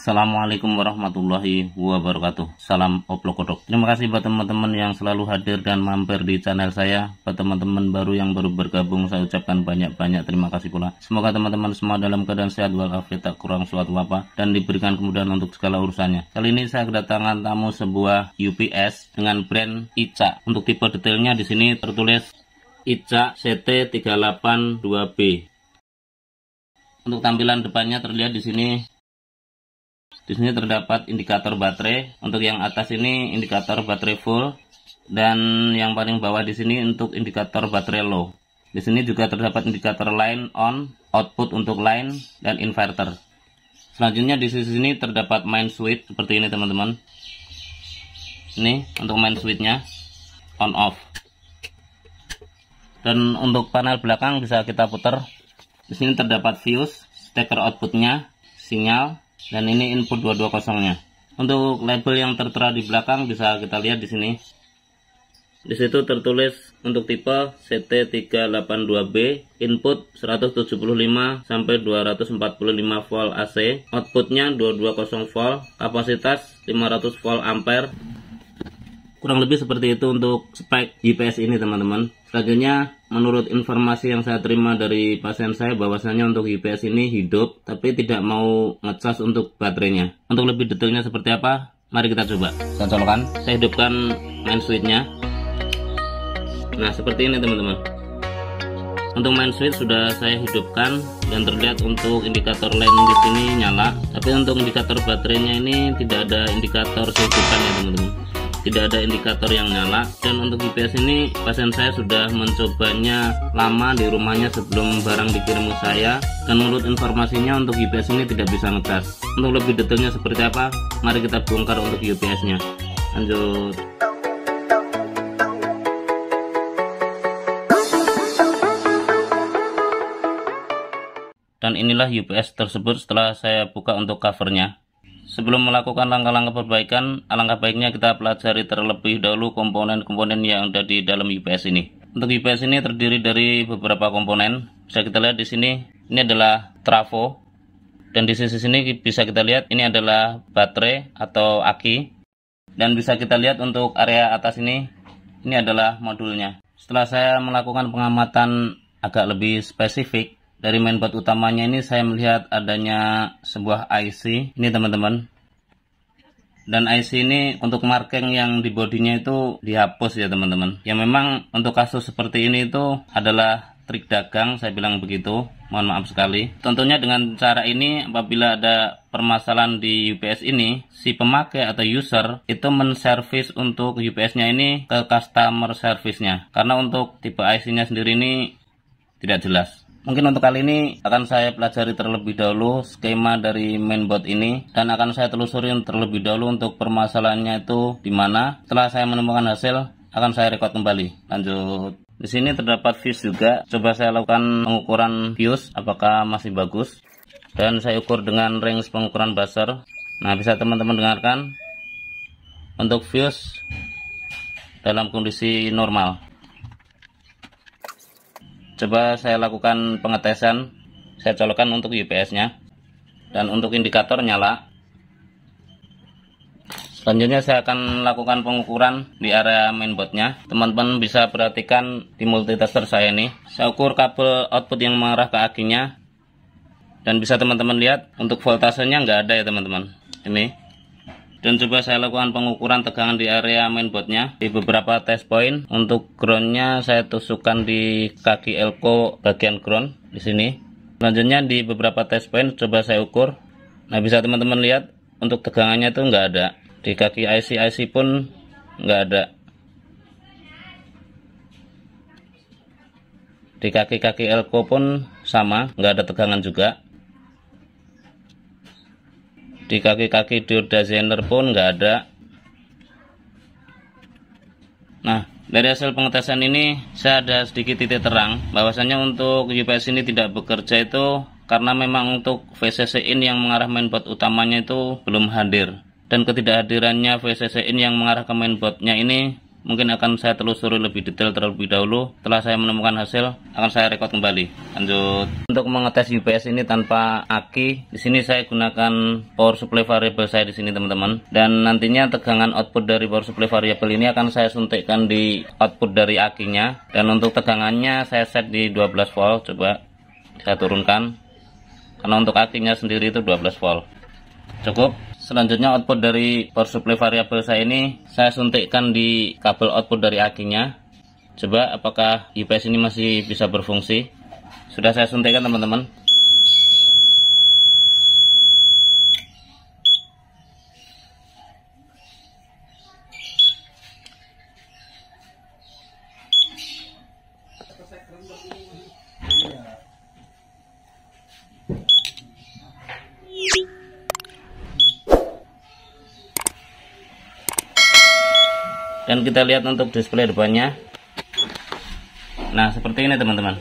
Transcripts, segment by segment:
Assalamualaikum warahmatullahi wabarakatuh. Salam Oplo Kodok. Terima kasih buat teman-teman yang selalu hadir dan mampir di channel saya. Buat teman-teman baru yang baru bergabung, saya ucapkan banyak-banyak terima kasih pula. Semoga teman-teman semua dalam keadaan sehat walafiat, tak kurang suatu apa, dan diberikan kemudahan untuk segala urusannya. Kali ini saya kedatangan tamu sebuah UPS dengan brand ICA. Untuk tipe detailnya di sini tertulis ICA CT382B. Untuk tampilan depannya terlihat di sini. Di sini terdapat indikator baterai. Untuk yang atas ini indikator baterai full, dan yang paling bawah di sini untuk indikator baterai low. Di sini juga terdapat indikator line on, output untuk line dan inverter. Selanjutnya di sisi sini terdapat main switch seperti ini teman-teman. Ini untuk main switchnya on off. Dan untuk panel belakang bisa kita putar. Di sini terdapat fuse, steker outputnya, sinyal, dan ini input 220-nya. Untuk label yang tertera di belakang bisa kita lihat di sini. Di situ tertulis untuk tipe CT382B, input 175 sampai 245 volt AC, outputnya 220 volt, kapasitas 500 volt ampere. Kurang lebih seperti itu untuk spek UPS ini teman-teman. Selanjutnya, menurut informasi yang saya terima dari pasien saya, bahwasanya untuk UPS ini hidup tapi tidak mau ngecas untuk baterainya. Untuk lebih detailnya seperti apa, mari kita coba. Saya colokkan, saya hidupkan main switchnya. Nah seperti ini teman-teman. Untuk main switch sudah saya hidupkan dan terlihat untuk indikator line di sini nyala. Tapi untuk indikator baterainya ini tidak ada indikator kehidupan ya teman-teman. Tidak ada indikator yang nyala. Dan untuk UPS ini pasien saya sudah mencobanya lama di rumahnya sebelum barang dikirim ke saya, dan menurut informasinya untuk UPS ini tidak bisa ngecas. Untuk lebih detailnya seperti apa, mari kita bongkar untuk UPS nya. Lanjut. Dan inilah UPS tersebut setelah saya buka untuk covernya. Sebelum melakukan langkah-langkah perbaikan, alangkah baiknya kita pelajari terlebih dahulu komponen-komponen yang ada di dalam UPS ini. Untuk UPS ini terdiri dari beberapa komponen. Bisa kita lihat di sini, ini adalah trafo. Dan di sisi sini bisa kita lihat ini adalah baterai atau aki. Dan bisa kita lihat untuk area atas ini adalah modulnya. Setelah saya melakukan pengamatan agak lebih spesifik, dari mainboard utamanya ini saya melihat adanya sebuah IC ini teman-teman. Dan IC ini untuk marking yang di bodinya itu dihapus ya teman-teman. Ya memang untuk kasus seperti ini itu adalah trik dagang, saya bilang begitu. Mohon maaf sekali. Tentunya dengan cara ini apabila ada permasalahan di UPS ini, si pemakai atau user itu menservis untuk UPS-nya ini ke customer service-nya. Karena untuk tipe IC-nya sendiri ini tidak jelas. Mungkin untuk kali ini akan saya pelajari terlebih dahulu skema dari mainboard ini, dan akan saya telusuri terlebih dahulu untuk permasalahannya itu di mana. Setelah saya menemukan hasil, akan saya record kembali. Lanjut. Di sini terdapat fuse juga. Coba saya lakukan pengukuran fuse apakah masih bagus, dan saya ukur dengan range pengukuran buzzer. Nah, bisa teman-teman dengarkan. Untuk fuse dalam kondisi normal. Coba saya lakukan pengetesan. Saya colokkan untuk UPS-nya, dan untuk indikator nyala. Selanjutnya saya akan lakukan pengukuran di area mainboard-nya. Teman-teman bisa perhatikan di multitester saya ini. Saya ukur kabel output yang mengarah ke akinya, dan bisa teman-teman lihat untuk voltasenya nggak ada ya teman-teman. Ini. Dan coba saya lakukan pengukuran tegangan di area mainboard-nya di beberapa test point. Untuk ground-nya saya tusukkan di kaki elko bagian ground di sini. Selanjutnya di beberapa test point coba saya ukur. Nah, bisa teman-teman lihat untuk tegangannya itu nggak ada. Di kaki IC pun nggak ada. Di kaki-kaki elko pun sama, nggak ada tegangan juga. Di kaki-kaki diode zener pun nggak ada. Nah, dari hasil pengetesan ini saya ada sedikit titik terang bahwasanya untuk UPS ini tidak bekerja itu karena memang untuk VCC in yang mengarah mainboard utamanya itu belum hadir. Dan ketidakhadirannya VCC in yang mengarah ke mainboardnya ini mungkin akan saya telusuri lebih detail terlebih dahulu. Setelah saya menemukan hasil, akan saya rekod kembali. Lanjut. Untuk mengetes UPS ini tanpa aki, di sini saya gunakan power supply variable saya di sini teman-teman. Dan nantinya tegangan output dari power supply variable ini akan saya suntikkan di output dari akinya. Dan untuk tegangannya saya set di 12 volt. Coba saya turunkan. Karena untuk akinya sendiri itu 12 volt. Cukup. Selanjutnya output dari power supply variable saya ini saya suntikkan di kabel output dari akinya. Coba apakah UPS ini masih bisa berfungsi. Sudah saya suntikkan teman-teman. Dan kita lihat untuk display depannya. Nah, seperti ini teman-teman.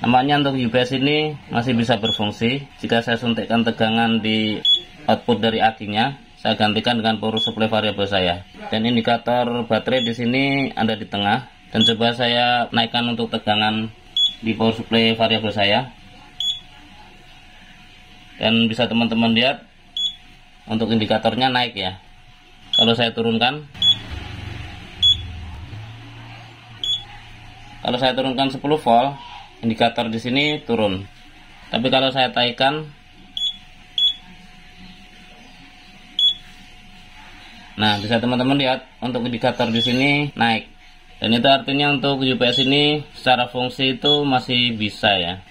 Nampaknya untuk UPS ini masih bisa berfungsi. Jika saya suntikkan tegangan di output dari akinya, saya gantikan dengan power supply variable saya. Dan indikator baterai di sini ada di tengah. Dan coba saya naikkan untuk tegangan di power supply variable saya. Dan bisa teman-teman lihat untuk indikatornya naik ya. Kalau saya turunkan, 10 volt, indikator di sini turun. Tapi kalau saya taikkan, nah bisa teman-teman lihat untuk indikator di sini naik. Dan itu artinya untuk UPS ini secara fungsi itu masih bisa ya.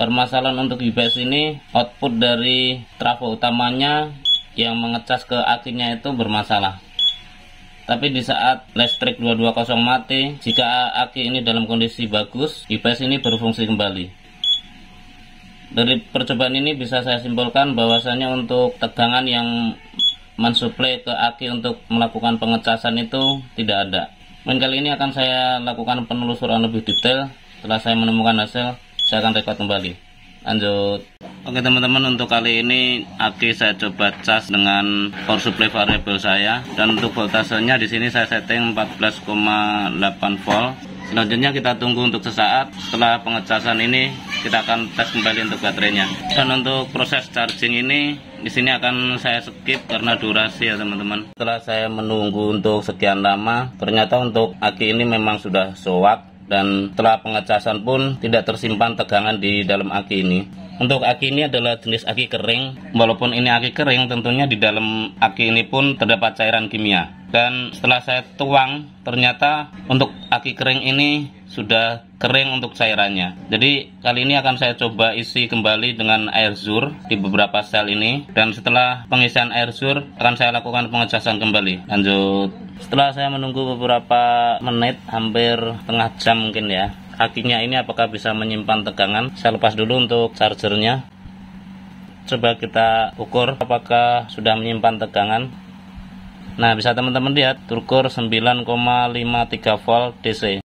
Permasalahan untuk UPS ini, output dari trafo utamanya yang mengecas ke akinya itu bermasalah. Tapi di saat listrik 220 mati, jika aki ini dalam kondisi bagus, UPS ini berfungsi kembali. Dari percobaan ini bisa saya simpulkan bahwasanya untuk tegangan yang mensuplai ke aki untuk melakukan pengecasan itu tidak ada. Mungkin kali ini akan saya lakukan penelusuran lebih detail. Setelah saya menemukan hasil, saya akan rekod kembali. Lanjut. Oke teman-teman, untuk kali ini aki saya coba cas dengan power supply variable saya, dan untuk voltasenya di sini saya setting 14,8 volt. Selanjutnya kita tunggu untuk sesaat. Setelah pengecasan ini kita akan tes kembali untuk baterainya. Dan untuk proses charging ini di sini akan saya skip karena durasi ya teman-teman. Setelah saya menunggu untuk sekian lama, ternyata untuk aki ini memang sudah soak. Dan setelah pengecasan pun tidak tersimpan tegangan di dalam aki ini. Untuk aki ini adalah jenis aki kering. Walaupun ini aki kering, tentunya di dalam aki ini pun terdapat cairan kimia. Dan setelah saya tuang, ternyata untuk aki kering ini sudah kering untuk cairannya. Jadi kali ini akan saya coba isi kembali dengan air zur di beberapa sel ini. Dan setelah pengisian air zur, akan saya lakukan pengecasan kembali. Lanjut. Setelah saya menunggu beberapa menit, hampir setengah jam mungkin ya, akinya ini apakah bisa menyimpan tegangan. Saya lepas dulu untuk chargernya. Coba kita ukur apakah sudah menyimpan tegangan. Nah, bisa teman-teman lihat, terukur 9,53 volt DC.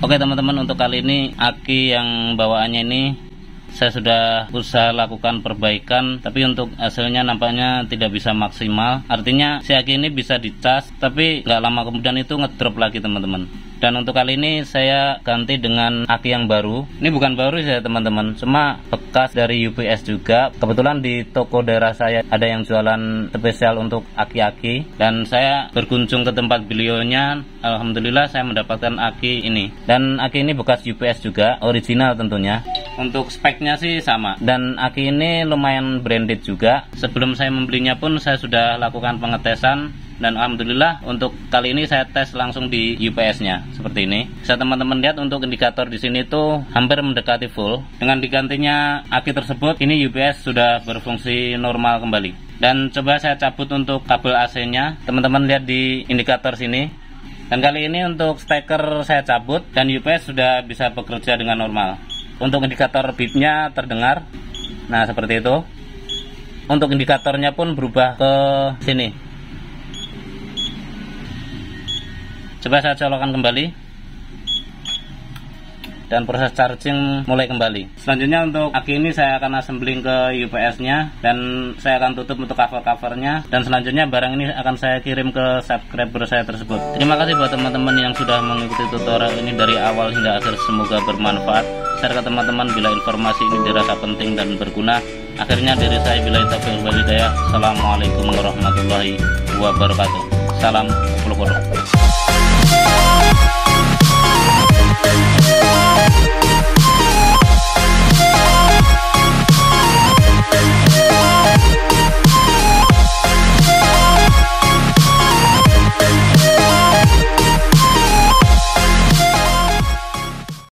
Oke teman-teman, untuk kali ini aki yang bawaannya ini saya sudah berusaha lakukan perbaikan, tapi untuk hasilnya nampaknya tidak bisa maksimal. Artinya si aki ini bisa dicas, tapi nggak lama kemudian itu ngedrop lagi teman-teman. Dan untuk kali ini saya ganti dengan aki yang baru. Ini bukan baru ya teman-teman, cuma bekas dari UPS juga. Kebetulan di toko daerah saya ada yang jualan spesial untuk aki-aki, dan saya berkunjung ke tempat beliaunya. Alhamdulillah saya mendapatkan aki ini. Dan aki ini bekas UPS juga, original tentunya. Untuk speknya sih sama. Dan aki ini lumayan branded juga. Sebelum saya membelinya pun saya sudah lakukan pengetesan. Dan alhamdulillah untuk kali ini saya tes langsung di UPS-nya seperti ini. Bisa teman-teman lihat untuk indikator di sini tuh hampir mendekati full. Dengan digantinya aki tersebut, ini UPS sudah berfungsi normal kembali. Dan coba saya cabut untuk kabel AC-nya. Teman-teman lihat di indikator sini. Dan kali ini untuk steker saya cabut dan UPS sudah bisa bekerja dengan normal. Untuk indikator beep-nya terdengar. Nah, seperti itu. Untuk indikatornya pun berubah ke sini. Coba saya colokkan kembali dan proses charging mulai kembali. Selanjutnya untuk aki ini saya akan assembling ke UPS nya dan saya akan tutup untuk cover-covernya, dan selanjutnya barang ini akan saya kirim ke subscriber saya tersebut. Terima kasih buat teman-teman yang sudah mengikuti tutorial ini dari awal hingga akhir, semoga bermanfaat. Share ke teman-teman bila informasi ini dirasa penting dan berguna. Akhirnya dari saya, billahi taufiq wal hidayah. Assalamualaikum warahmatullahi wabarakatuh. Salam Pulau Kodok.